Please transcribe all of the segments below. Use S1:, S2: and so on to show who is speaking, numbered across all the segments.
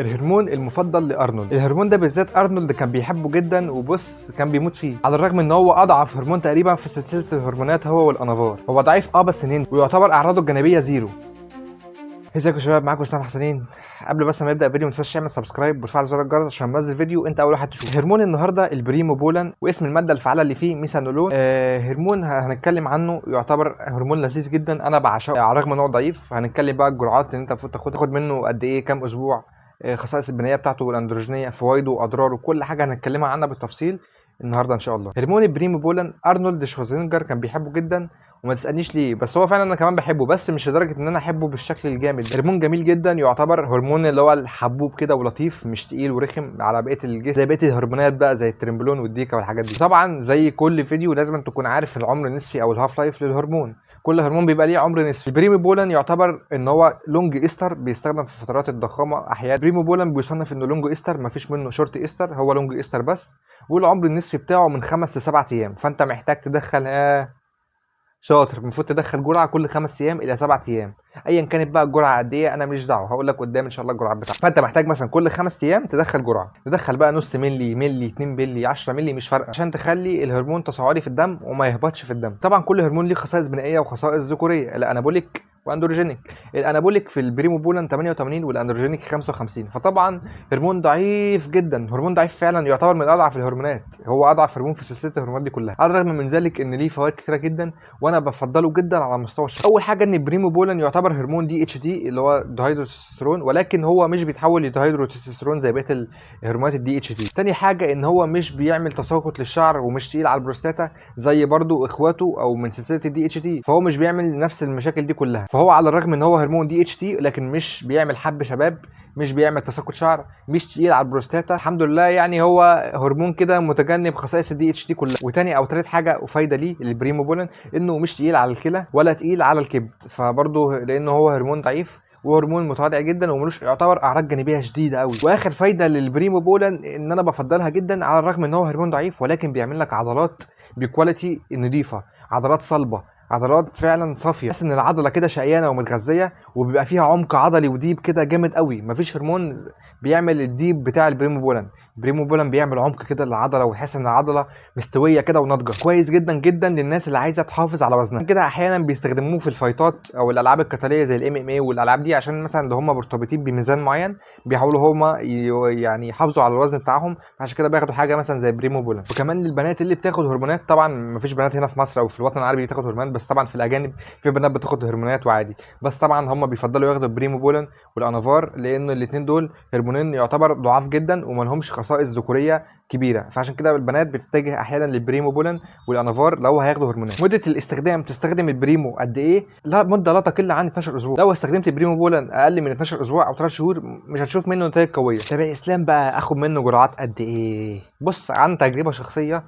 S1: الهرمون المفضل لارنولد. الهرمون ده بالذات ارنولد كان بيحبه جدا، وبص كان بيموت فيه، على الرغم ان هو اضعف هرمون تقريبا في سلسله الهرمونات هو والانافار. هو ضعيف بس نينجا، ويعتبر اعراضه الجانبيه زيرو. ازيكم يا شباب، معاكم اسلام حسنين. قبل بس ما نبدا الفيديو ما تنساش تعمل سبسكرايب وتفعل زر الجرس عشان ننزل فيديو انت اول واحد تشوفه. هرمون النهارده البريمو بولان، واسم الماده الفعاله اللي فيه ميثانولون. هرمون هنتكلم عنه، يعتبر هرمون لذيذ جدا، انا بعشقه على الرغم ان هو ضعيف. هنتكلم بقى الجرعات اللي انت المفروض تاخد منه قد ايه، كام اسبوع، خصائص البنائيه بتاعته والاندروجينيه، فوائده واضراره، كل حاجه هنتكلمها عنها بالتفصيل النهارده ان شاء الله. هرمون البريمو بولان ارنولد شوازينجر كان بيحبه جدا، وما تسالنيش ليه، بس هو فعلا انا كمان بحبه، بس مش لدرجه ان انا احبه بالشكل الجامد. هرمون جميل جدا، يعتبر هرمون اللي هو الحبوب كده ولطيف، مش تقيل ورخم على بقيه الجسم زي بقيه الهرمونات بقى، زي الترمبلون والديكا والحاجات دي. طبعا زي كل فيديو لازم تكون عارف العمر النسبي او الهاف لايف للهرمون. كل هرمون بيبقى ليه عمر نسبي. البريمو بولان يعتبر ان هو لونج استر، بيستخدم في فترات الضخامه احيانا. البريمو بولان بيصنف انه لونج استر، مفيش منه شورت استر، هو لونج استر بس. والعمر النسبي بتاعه من 5 ل 7 ايام، فانت محتاج تدخل شاطر، المفروض تدخل جرعه كل 5 ايام الى 7 ايام، ايا كانت بقى الجرعه قد ايه، انا ماليش دعوه، هقول لك قدام ان شاء الله الجرعات بتاعتك. فانت محتاج مثلا كل 5 ايام تدخل جرعه، تدخل بقى نص ملي 2 ملي 10 ملي مش فارقه، عشان تخلي الهرمون تصاعدي في الدم وما يهبطش في الدم. طبعا كل هرمون ليه خصائص بنائيه وخصائص ذكوريه، الانابوليك واندروجينيك. الانابوليك في البريمو بولان 88 والاندروجينيك 55، فطبعا هرمون ضعيف جدا، هرمون ضعيف فعلا، يعتبر من اضعف الهرمونات، هو اضعف هرمون في سلسله الهرمونات دي كلها. على الرغم من ذلك ان ليه فوائد كتيره جدا، وانا بفضله جدا على مستوى الشخص. اول حاجه ان البريمو بولان يعتبر هرمون دي اتش دي اللي هو دهيدروتستيرون، ولكن هو مش بيتحول لدهيدروتستيرون زي بقيه الهرمونات الدي اتش دي. تاني حاجه ان هو مش بيعمل تساقط للشعر، ومش تقيل على البروستاتا زي برضو اخواته او من سلسله الدي اتش دي، فهو مش بيعمل نفس المشاكل دي كلها. فهو على الرغم ان هو هرمون دي اتش دي، لكن مش بيعمل حب شباب، مش بيعمل تساقط شعر، مش تقيل على البروستاتا، الحمد لله. يعني هو هرمون كده متجنب خصائص الدي اتش دي كلها. وتاني او تالت حاجه وفايده ليه البريمو بولان، انه مش تقيل على الكلى ولا تقيل على الكبد، فبرضه لانه هو هرمون ضعيف وهرمون متواضع جدا، وملوش يعتبر اعراض جانبيه شديده قوي. واخر فايده للبريمو بولان ان انا بفضلها جدا، على الرغم ان هو هرمون ضعيف، ولكن بيعمل لك عضلات بكواليتي نظيفه، عضلات صلبه، عضلات فعلا صافيه، تحس ان العضله كده شقيانه ومتغذيه، وبيبقى فيها عمق عضلي وديب كده جامد قوي. مفيش هرمون بيعمل الديب بتاع البريمو بولان. البريمو بولان بيعمل عمق كده للعضله، وتحس ان العضله مستويه كده وناضجه، كويس جدا جدا للناس اللي عايزه تحافظ على وزنها. كده احيانا بيستخدموه في الفايتات او الالعاب القتاليه زي الام ام اي والالعاب دي، عشان مثلا اللي هم مرتبطين بميزان معين بيحاولوا هم يعني يحافظوا على الوزن بتاعهم، عشان كده بياخدوا حاجه مثلا زي بريمو بولان. وكمان للبنات اللي بتاخد هرمونات، طبعا مفيش بنات هنا في مصر او في الوطن العربي بتاخد هرمونات، بس طبعا في الاجانب في بنات بتاخد هرمونات وعادي، بس طبعا هم بيفضلوا ياخدوا البريمو بولان والانافار، لان الاثنين دول هرمونين يعتبر ضعاف جدا وما لهمش خصائص ذكوريه كبيره، فعشان كده البنات بتتجه احيانا للبريمو بولان والانافار لو هياخدوا هرمونات. مده الاستخدام، تستخدم البريمو قد ايه؟ لا، مده لا تقل عن 12 اسبوع. لو استخدمت البريمو بولان اقل من 12 اسبوع او 3 شهور مش هتشوف منه نتائج قويه. طب يا اسلام بقى اخد منه جرعات قد ايه؟ بص، عن تجربه شخصيه،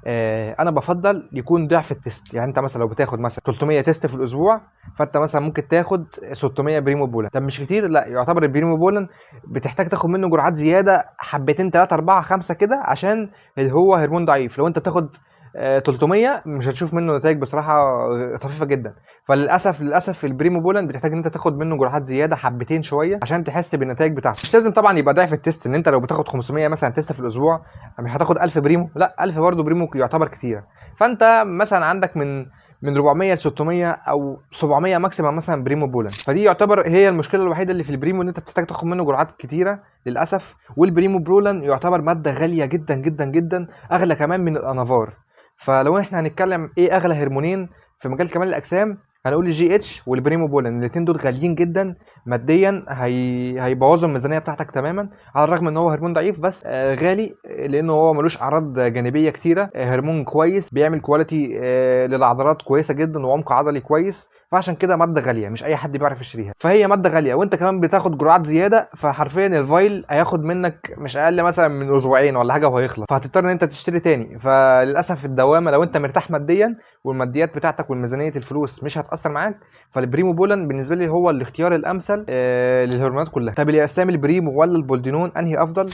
S1: انا بفضل يكون ضعف التست. يعني انت مثلا لو بتاخد مثلا 300 تست في الاسبوع، فانت مثلا ممكن تاخد 600 بريمو بولان. طب مش كتير؟ لا، يعتبر البريمو بولان بتحتاج تاخد منه جرعات زياده حبتين 3 4 5 كده، عشان هو هرمون ضعيف. لو انت بتاخد 300 مش هتشوف منه نتائج بصراحه طفيفه جدا. فللاسف البريمو بولان بتحتاج ان انت تاخد منه جرعات زياده حبتين شويه عشان تحس بالنتائج بتاعته. مش لازم طبعا يبقى ضعف التست، ان انت لو بتاخد 500 مثلا تست في الاسبوع مش هتاخد 1000 بريمو، لا، 1000 برضه بريمو يعتبر كتير. فانت مثلا عندك من 400 ل 600 او 700 ماكسيمم مثلا بريمو بولان. فدي يعتبر هي المشكله الوحيده اللي في البريمو، ان انت بتحتاج تاخد منه جرعات كتيره للاسف. والبريمو بولان يعتبر ماده غاليه جدا جدا جدا، اغلى كمان من الانافار. فلو احنا هنتكلم ايه اغلى هرمونين في مجال كمال الاجسام، هنقول الجي اتش والبريمو بولان. الاثنين دول غاليين جدا ماديا، هيبوظوا الميزانيه بتاعتك تماما، على الرغم ان هو هرمون ضعيف بس غالي، لانه هو ملوش اعراض جانبيه كتيره. هرمون كويس، بيعمل كواليتي للعضلات كويسه جدا وعمق عضلي كويس، فعشان كده ماده غاليه مش اي حد بيعرف يشتريها. فهي ماده غاليه، وانت كمان بتاخد جرعات زياده، فحرفيا الفايل هياخد منك مش اقل مثلا من اسبوعين ولا حاجه وهيخلص، فهتضطر ان انت تشتري تاني. فللاسف الدوامه لو انت مرتاح ماديا والماديات بتاعتك والميزانيه الفلوس مش هتاثر معاك، فالبريمو بولان بالنسبه لي هو الاختيار الامثل للهرمونات كلها. طب يا اسلام، البريمو ولا البولدينون انهي افضل؟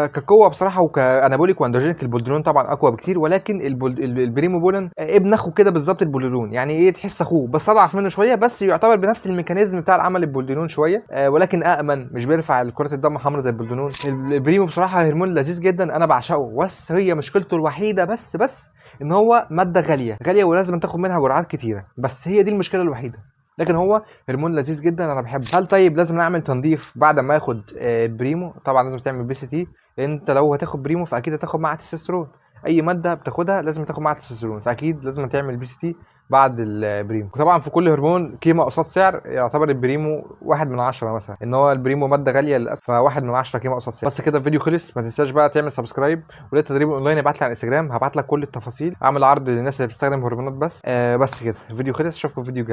S1: كقوه بصراحه وكانابوليك واندروجينيك البولدينون طبعا اقوى بكتير، ولكن البريمو بولان ابن اخو كده بالظبط البولدينون، يعني ايه تحس اخوه بس اضعف منه شويه، بس يعتبر بنفس الميكانيزم بتاع العمل البولدينون شويه، ولكن امن، مش بيرفع كره الدم حمراء زي البولدينون. البريمو بصراحه هرمون لذيذ جدا انا بعشقه، بس هي مشكلته الوحيده بس ان هو ماده غاليه ولازم تاخد منها جرعات كتيره، بس هي دي المشكله الوحيده، لكن هو هرمون لذيذ جدا انا بحبه. هل طيب لازم نعمل تنظيف بعد ما اخد بريمو؟ طبعا لازم تعمل بي سي تي، لان انت لو هتاخد بريمو فاكيد هتاخد معاها تستوستيرون، اي ماده بتاخدها لازم تاخد معاها تستوستيرون، فاكيد لازم تعمل بي سي تي بعد البريمو. طبعا في كل هرمون قيمه قصاد سعر، يعتبر البريمو 1/10 مثلا، ان هو البريمو ماده غاليه للاسف، ف1/10 قيمه قصاد سعر. بس كده الفيديو خلص، ما تنساش بقى تعمل سبسكرايب، وليه تدريب اونلاين ابعت لي على الانستجرام، هبعت لك كل التفاصيل، اعمل عرض للناس اللي بتستخدم هرمونات بس. بس كده الفيديو خلص، اشوفكم في فيديو جاي.